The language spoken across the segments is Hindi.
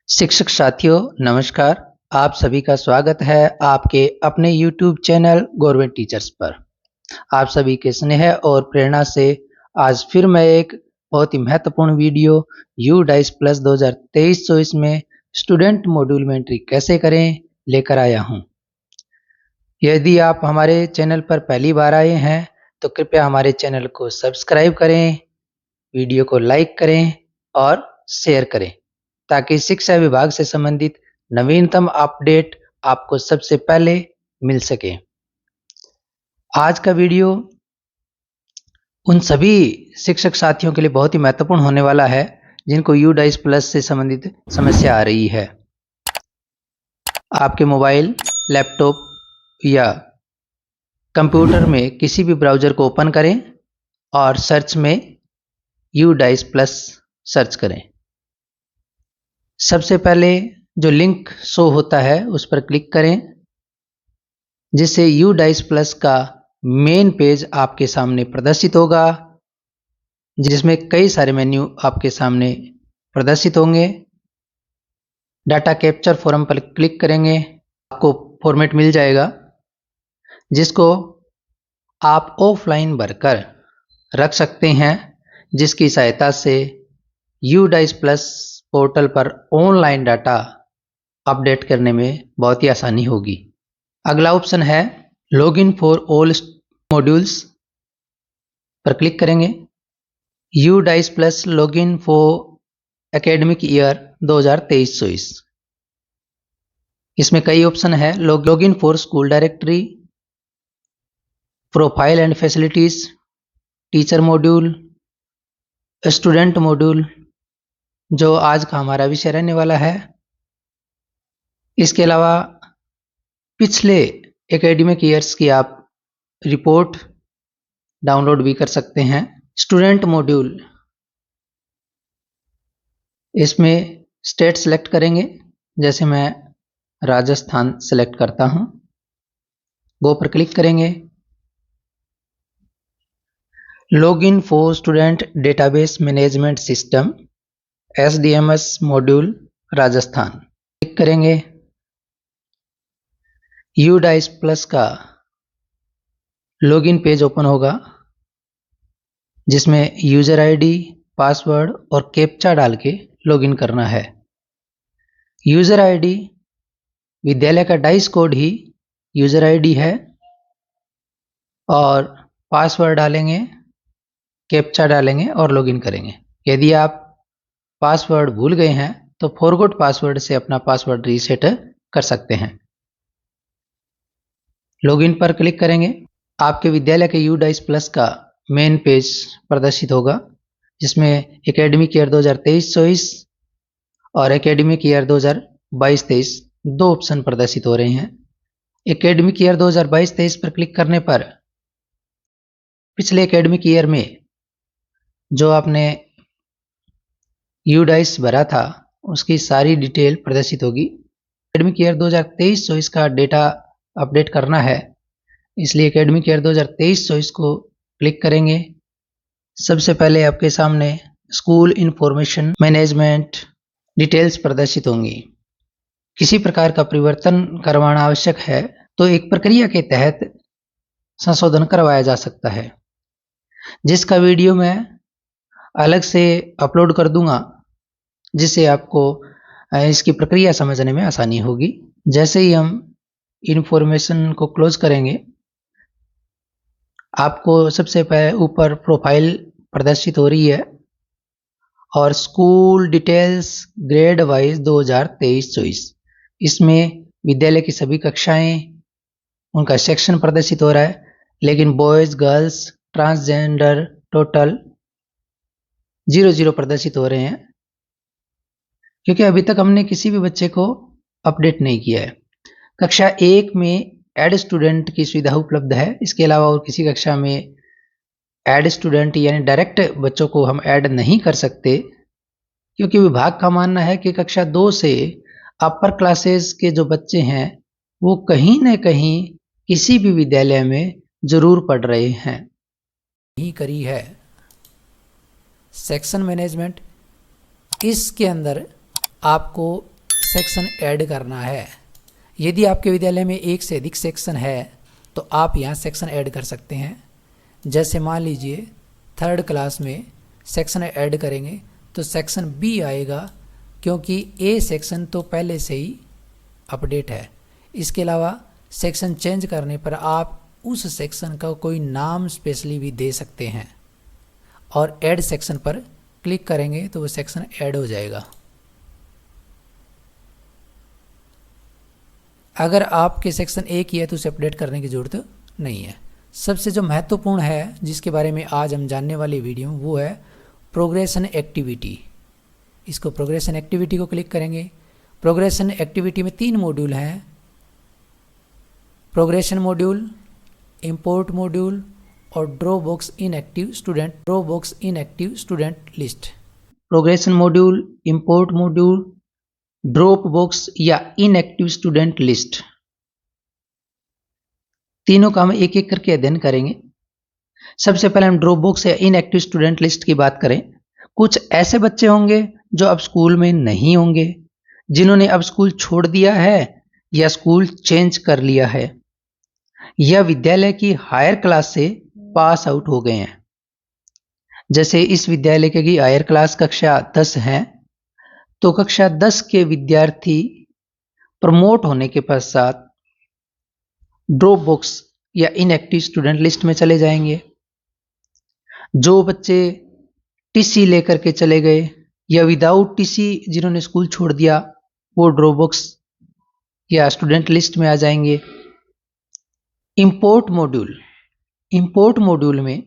शिक्षक साथियों नमस्कार। आप सभी का स्वागत है आपके अपने YouTube चैनल गवर्नमेंट टीचर्स पर। आप सभी के स्नेह और प्रेरणा से आज फिर मैं एक बहुत ही महत्वपूर्ण वीडियो U-DICE प्लस 2023-24 में स्टूडेंट मॉड्यूल में एंट्री कैसे करें लेकर आया हूं। यदि आप हमारे चैनल पर पहली बार आए हैं तो कृपया हमारे चैनल को सब्सक्राइब करें, वीडियो को लाइक करें और शेयर करें ताकि शिक्षा विभाग से संबंधित नवीनतम अपडेट आपको सबसे पहले मिल सके। आज का वीडियो उन सभी शिक्षक साथियों के लिए बहुत ही महत्वपूर्ण होने वाला है जिनको U-DICE प्लस से संबंधित समस्या आ रही है। आपके मोबाइल, लैपटॉप या कंप्यूटर में किसी भी ब्राउज़र को ओपन करें और सर्च में U-DICE प्लस सर्च करें। सबसे पहले जो लिंक शो होता है उस पर क्लिक करें, जिससे U-DICE प्लस का मेन पेज आपके सामने प्रदर्शित होगा, जिसमें कई सारे मेन्यू आपके सामने प्रदर्शित होंगे। डाटा कैप्चर फॉर्म पर क्लिक करेंगे, आपको फॉर्मेट मिल जाएगा जिसको आप ऑफलाइन भरकर रख सकते हैं, जिसकी सहायता से U-DICE प्लस पोर्टल पर ऑनलाइन डाटा अपडेट करने में बहुत ही आसानी होगी। अगला ऑप्शन है लॉगिन फॉर ऑल मॉड्यूल्स पर क्लिक करेंगे। U-DICE plus login for academic year 2023-24। इसमें कई ऑप्शन है। Login for school directory, profile and facilities, teacher module, student module जो आज का हमारा विषय रहने वाला है। इसके अलावा पिछले एकेडमिक ईयर्स की आप रिपोर्ट डाउनलोड भी कर सकते हैं। स्टूडेंट मॉड्यूल, इसमें स्टेट सेलेक्ट करेंगे, जैसे मैं राजस्थान सेलेक्ट करता हूं। गो पर क्लिक करेंगे। Login for student database management system SDMS module Rajasthan click करेंगे। U-DICE प्लस का लॉगिन पेज ओपन होगा, जिसमें यूजर आईडी, पासवर्ड और कैप्चा डाल के लॉगिन करना है। यूजर आईडी विद्यालय का डाइस कोड ही यूजर आईडी है और पासवर्ड डालेंगे, कैप्चा डालेंगे और लॉगिन करेंगे। यदि आप पासवर्ड भूल गए हैं तो फॉरगॉट पासवर्ड से अपना पासवर्ड रीसेट कर सकते हैं। लॉगिन पर क्लिक करेंगे। आपके विद्यालय के U-DICE प्लस का मेन पेज प्रदर्शित होगा, जिसमें एकेडमिक ईयर 2023-24 और एकेडमिक ईयर 2022-23 दो ऑप्शन प्रदर्शित हो रहे हैं। एकेडमिक ईयर 2022-23 पर क्लिक करने पर पिछले एकेडमिक ईयर में जो आपने U-DICE भरा था उसकी सारी डिटेल प्रदर्शित होगी। एकेडमिक ईयर 2023-24 का डेटा अपडेट करना है, इसलिए एकेडमिक ईयर 2023-24 को क्लिक करेंगे। सबसे पहले आपके सामने स्कूल इंफॉर्मेशन मैनेजमेंट डिटेल्स प्रदर्शित होंगी। किसी प्रकार का परिवर्तन करवाना आवश्यक है तो एक प्रक्रिया के तहत संशोधन करवाया जा सकता है, जिसका वीडियो मैं अलग से अपलोड कर दूंगा, जिससे आपको इसकी प्रक्रिया समझने में आसानी होगी। जैसे ही हम इंफॉर्मेशन को क्लोज करेंगे, आपको सबसे पहले ऊपर प्रोफाइल प्रदर्शित हो रही है और स्कूल डिटेल्स ग्रेड वाइज 2023-24, इसमें विद्यालय की सभी कक्षाएं, उनका सेक्शन प्रदर्शित हो रहा है, लेकिन बॉयज, गर्ल्स, ट्रांसजेंडर टोटल 0-0 प्रदर्शित हो रहे हैं, क्योंकि अभी तक हमने किसी भी बच्चे को अपडेट नहीं किया है। कक्षा 1 में ऐड स्टूडेंट की सुविधा उपलब्ध है। इसके अलावा और किसी कक्षा में ऐड स्टूडेंट यानी डायरेक्ट बच्चों को हम ऐड नहीं कर सकते, क्योंकि विभाग का मानना है कि कक्षा 2 से अपर क्लासेस के जो बच्चे हैं वो कहीं न कहीं किसी भी विद्यालय में जरूर पढ़ रहे हैं। ही करी है सेक्शन मैनेजमेंट। इसके अंदर आपको सेक्शन ऐड करना है। यदि आपके विद्यालय में एक से अधिक सेक्शन है तो आप यहाँ सेक्शन ऐड कर सकते हैं। जैसे मान लीजिए 3rd क्लास में सेक्शन ऐड करेंगे तो सेक्शन बी आएगा, क्योंकि ए सेक्शन तो पहले से ही अपडेट है। इसके अलावा सेक्शन चेंज करने पर आप उस सेक्शन का कोई नाम स्पेशली भी दे सकते हैं और ऐड सेक्शन पर क्लिक करेंगे तो वो सेक्शन ऐड हो जाएगा। अगर आपके सेक्शन एक ही है तो उसे अपडेट करने की ज़रूरत नहीं है। सबसे जो महत्वपूर्ण है जिसके बारे में आज हम जानने वाली वीडियो वो है प्रोग्रेशन एक्टिविटी। इसको प्रोग्रेशन एक्टिविटी को क्लिक करेंगे। प्रोग्रेशन एक्टिविटी में 3 मॉड्यूल हैं, प्रोग्रेशन मॉड्यूल, इंपोर्ट मॉड्यूल और drop box inactive student list. Progression module, import module, drop box या इनएक्टिव स्टूडेंट लिस्ट, तीनों का हम एक एक करके अध्ययन करेंगे। सबसे पहले हम ड्रॉप बॉक्स या इनएक्टिव स्टूडेंट लिस्ट की बात करें। कुछ ऐसे बच्चे होंगे जो अब स्कूल में नहीं होंगे, जिन्होंने अब स्कूल छोड़ दिया है या स्कूल चेंज कर लिया है या विद्यालय की हायर क्लास से पास आउट हो गए हैं। जैसे इस विद्यालय की हायर क्लास कक्षा 10 है, तो कक्षा 10 के विद्यार्थी प्रमोट होने के पश्चात ड्रॉप बॉक्स या इनएक्टिव स्टूडेंट लिस्ट में चले जाएंगे। जो बच्चे टीसी लेकर के चले गए या विदाउट टीसी जिन्होंने स्कूल छोड़ दिया, वो ड्रॉप बॉक्स या स्टूडेंट लिस्ट में आ जाएंगे। इंपोर्ट मॉड्यूल में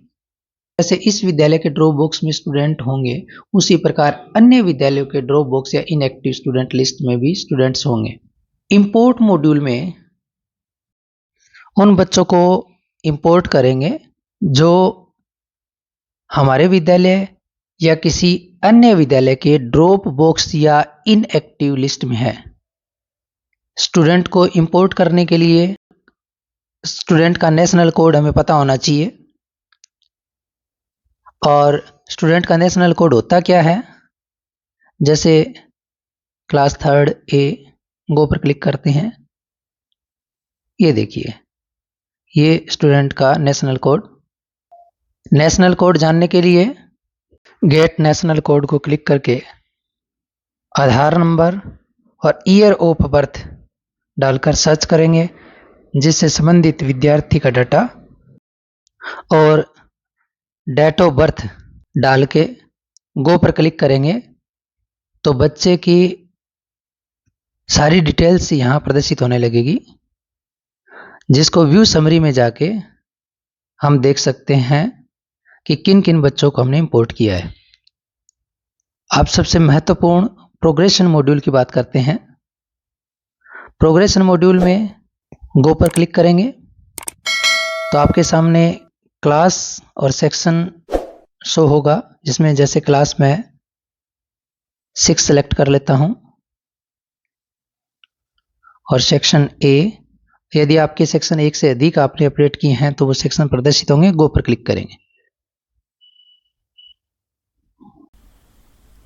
जैसे इस विद्यालय के ड्रॉप बॉक्स में स्टूडेंट होंगे, उसी प्रकार अन्य विद्यालयों के ड्रॉप बॉक्स या इनएक्टिव स्टूडेंट लिस्ट में भी स्टूडेंट्स होंगे। इंपोर्ट मॉड्यूल में उन बच्चों को इंपोर्ट करेंगे जो हमारे विद्यालय या किसी अन्य विद्यालय के ड्रॉप बॉक्स या इनएक्टिव लिस्ट में है। स्टूडेंट को इंपोर्ट करने के लिए स्टूडेंट का नेशनल कोड हमें पता होना चाहिए। और स्टूडेंट का नेशनल कोड होता क्या है, जैसे क्लास 3rd ए गो पर क्लिक करते हैं, ये देखिए ये स्टूडेंट का नेशनल कोड जानने के लिए गेट नेशनल कोड को क्लिक करके आधार नंबर और ईयर ऑफ बर्थ डालकर सर्च करेंगे, जिससे संबंधित विद्यार्थी का डाटा और डेट ऑफ बर्थ डाल के गो पर क्लिक करेंगे तो बच्चे की सारी डिटेल्स यहाँ प्रदर्शित होने लगेगी, जिसको व्यू समरी में जाके हम देख सकते हैं कि किन किन बच्चों को हमने इंपोर्ट किया है। अब सबसे महत्वपूर्ण प्रोग्रेशन मॉड्यूल की बात करते हैं। प्रोग्रेशन मॉड्यूल में गो पर क्लिक करेंगे तो आपके सामने क्लास और सेक्शन शो होगा, जिसमें जैसे क्लास में 6 सेलेक्ट कर लेता हूं और सेक्शन ए, यदि आपके सेक्शन 1 से अधिक आपने अपडेट किए हैं तो वो सेक्शन प्रदर्शित होंगे। गो पर क्लिक करेंगे।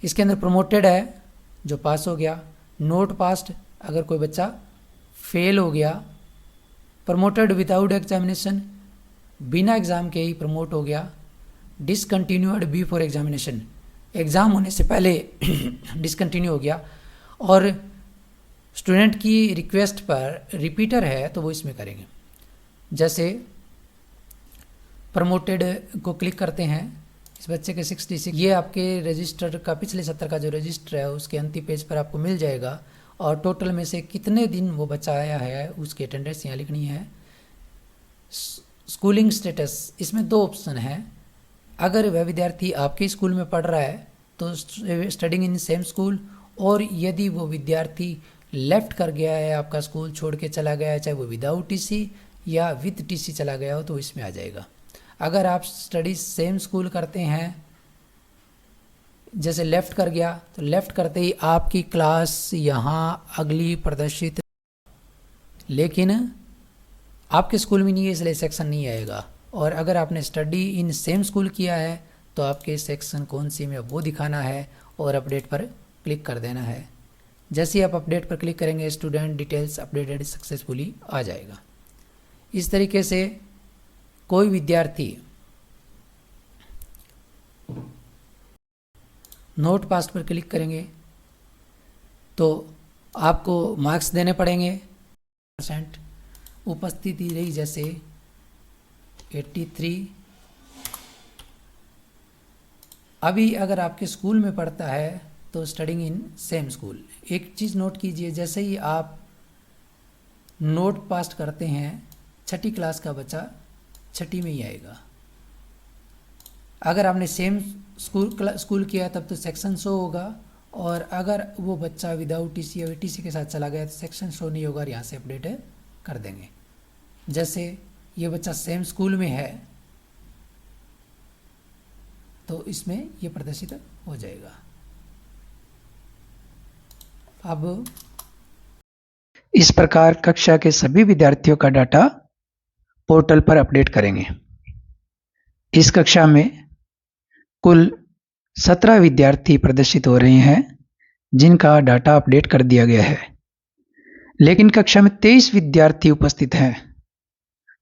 इसके अंदर प्रमोटेड है जो पास हो गया, नोट पास्ड अगर कोई बच्चा फेल हो गया, प्रमोटेड विदाउट एग्जामिनेशन बिना एग्ज़ाम के ही प्रमोट हो गया, डिसकंटिन्यूड बिफोर एग्जामिनेशन एग्ज़ाम होने से पहले डिसकंटिन्यू हो गया, और स्टूडेंट की रिक्वेस्ट पर रिपीटर है तो वो इसमें करेंगे। जैसे प्रमोटेड को क्लिक करते हैं, इस बच्चे के 66, ये आपके रजिस्टर का पिछले सत्र का जो रजिस्टर है उसके अंतिम पेज पर आपको मिल जाएगा, और टोटल में से कितने दिन वो बच्चा आया है उसकी अटेंडेंस यहाँ लिखनी है। स्कूलिंग स्टेटस, इसमें 2 ऑप्शन हैं। अगर वह विद्यार्थी आपके स्कूल में पढ़ रहा है तो स्टडिंग इन सेम स्कूल, और यदि वो विद्यार्थी लेफ्ट कर गया है, आपका स्कूल छोड़ के चला गया है, चाहे वो विदाउट टीसी या विद टीसी चला गया हो, तो इसमें आ जाएगा। अगर आप स्टडी सेम स्कूल करते हैं, जैसे लेफ़्ट कर गया तो लेफ़्ट करते ही आपकी क्लास यहाँ अगली प्रदर्शित, लेकिन आपके स्कूल में नहीं है इसलिए सेक्शन नहीं आएगा। और अगर आपने स्टडी इन सेम स्कूल किया है तो आपके सेक्शन कौन सी में वो दिखाना है और अपडेट पर क्लिक कर देना है। जैसे ही आप अपडेट पर क्लिक करेंगे स्टूडेंट डिटेल्स अपडेटेड सक्सेसफुली आ जाएगा। इस तरीके से कोई विद्यार्थी नोट पास्ट पर क्लिक करेंगे तो आपको मार्क्स देने पड़ेंगे। % उपस्थिति रही जैसे 83। अभी अगर आपके स्कूल में पढ़ता है तो स्टडिंग इन सेम स्कूल। एक चीज़ नोट कीजिए, जैसे ही आप नोट पास्ट करते हैं 6ठी क्लास का बच्चा 6ठी में ही आएगा। अगर आपने सेम स्कूल किया तब तो सेक्शन शो होगा, और अगर वो बच्चा विदाउट टीसी या टीसी के साथ चला गया तो सेक्शन शो नहीं होगा और यहाँ से अपडेट कर देंगे। जैसे ये बच्चा सेम स्कूल में है तो इसमें ये प्रदर्शित हो जाएगा। अब इस प्रकार कक्षा के सभी विद्यार्थियों का डाटा पोर्टल पर अपडेट करेंगे। इस कक्षा में कुल 17 विद्यार्थी प्रदर्शित हो रहे हैं जिनका डाटा अपडेट कर दिया गया है, लेकिन कक्षा में 23 विद्यार्थी उपस्थित हैं।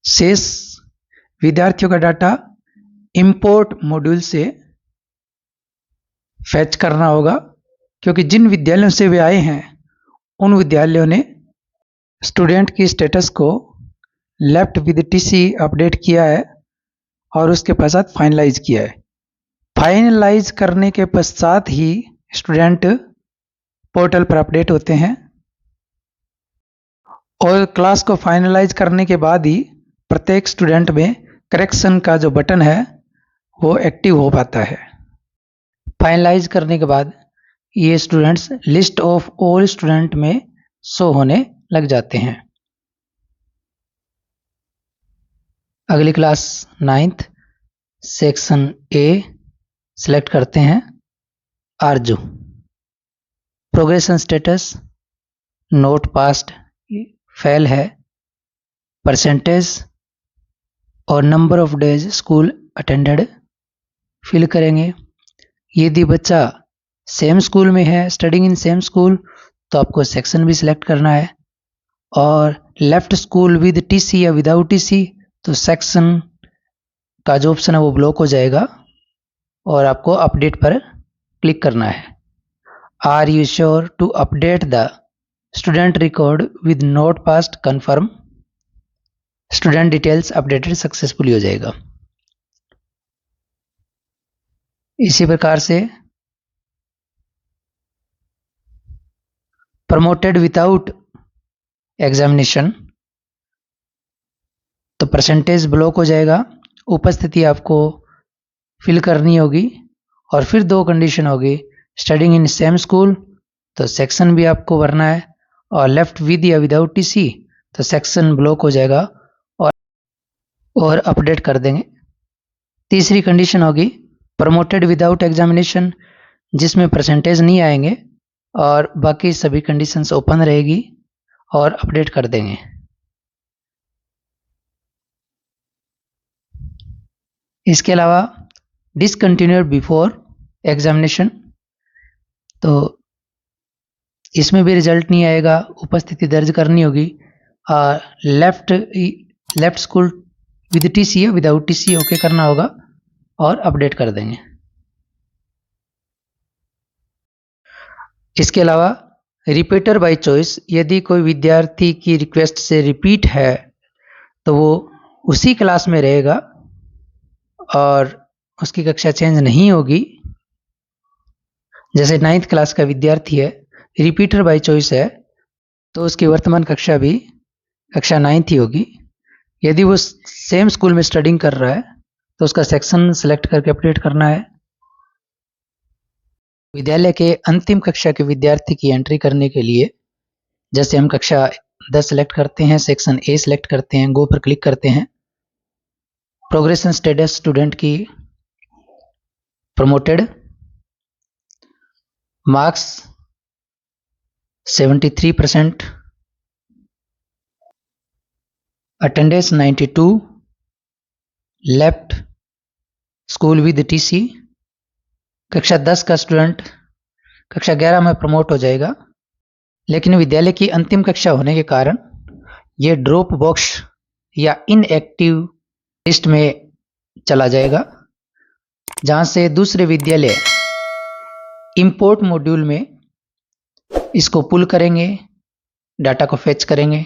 शेष विद्यार्थियों का डाटा इंपोर्ट मॉड्यूल से फैच करना होगा, क्योंकि जिन विद्यालयों से वे आए हैं उन विद्यालयों ने स्टूडेंट की स्टेटस को लेफ्ट विद टीसी अपडेट किया है और उसके पश्चात फाइनलाइज किया है। फाइनलाइज करने के पश्चात ही स्टूडेंट पोर्टल पर अपडेट होते हैं और क्लास को फाइनलाइज करने के बाद ही प्रत्येक स्टूडेंट में करेक्शन का जो बटन है वो एक्टिव हो पाता है। फाइनलाइज करने के बाद ये students list of all student में शो होने लग जाते हैं। अगली class 9th section A select करते हैं। आरजू progression status not passed fail है, परसेंटेज और number of days school attended fill करेंगे। यदि बच्चा सेम स्कूल में है, स्टडिंग इन सेम स्कूल, तो आपको सेक्शन भी सिलेक्ट करना है, और लेफ्ट स्कूल विद टीसी या विदाउट टीसी तो सेक्शन का जो ऑप्शन है वो ब्लॉक हो जाएगा और आपको अपडेट पर क्लिक करना है। Are you sure to update the student record with not passed confirm, student details updated successfully हो जाएगा। इसी प्रकार से प्रमोटेड विदाउट एग्जामिनेशन तो परसेंटेज ब्लॉक हो जाएगा, उपस्थिति आपको फिल करनी होगी, और फिर 2 कंडीशन होगी, स्टडिंग इन सेम स्कूल तो सेक्शन भी आपको भरना है, और लेफ्ट विद या विदाउट टीसी तो सेक्शन ब्लॉक हो जाएगा और अपडेट कर देंगे। तीसरी कंडीशन होगी प्रमोटेड विदाउट एग्जामिनेशन, जिसमें परसेंटेज नहीं आएंगे और बाकी सभी कंडीशंस ओपन रहेगी और अपडेट कर देंगे। इसके अलावा डिसकंटिन्यूड बिफोर एग्जामिनेशन तो इसमें भी रिजल्ट नहीं आएगा, उपस्थिति दर्ज करनी होगी, लेफ्ट स्कूल विद टीसी या विदाउट टीसी ओके करना होगा और अपडेट कर देंगे। इसके अलावा रिपीटर बाय चॉइस, यदि कोई विद्यार्थी की रिक्वेस्ट से रिपीट है तो वो उसी क्लास में रहेगा और उसकी कक्षा चेंज नहीं होगी। जैसे 9th क्लास का विद्यार्थी है, रिपीटर बाय चॉइस है, तो उसकी वर्तमान कक्षा भी कक्षा 9th ही होगी। यदि वो सेम स्कूल में स्टडिंग कर रहा है तो उसका सेक्शन सेलेक्ट करके अपडेट करना है। विद्यालय के अंतिम कक्षा के विद्यार्थी की एंट्री करने के लिए जैसे हम कक्षा 10 सेलेक्ट करते हैं, सेक्शन ए सेलेक्ट करते हैं, गो पर क्लिक करते हैं, प्रोग्रेशन स्टेटस स्टूडेंट की promoted, marks 73%, attendance 92, left school with TC. कक्षा 10 का स्टूडेंट कक्षा 11 में प्रमोट हो जाएगा। लेकिन विद्यालय की अंतिम कक्षा होने के कारण ये ड्रॉप बॉक्स या इनएक्टिव लिस्ट में चला जाएगा, जहां से दूसरे विद्यालय इंपोर्ट मॉड्यूल में इसको पुल करेंगे, डाटा को फेच करेंगे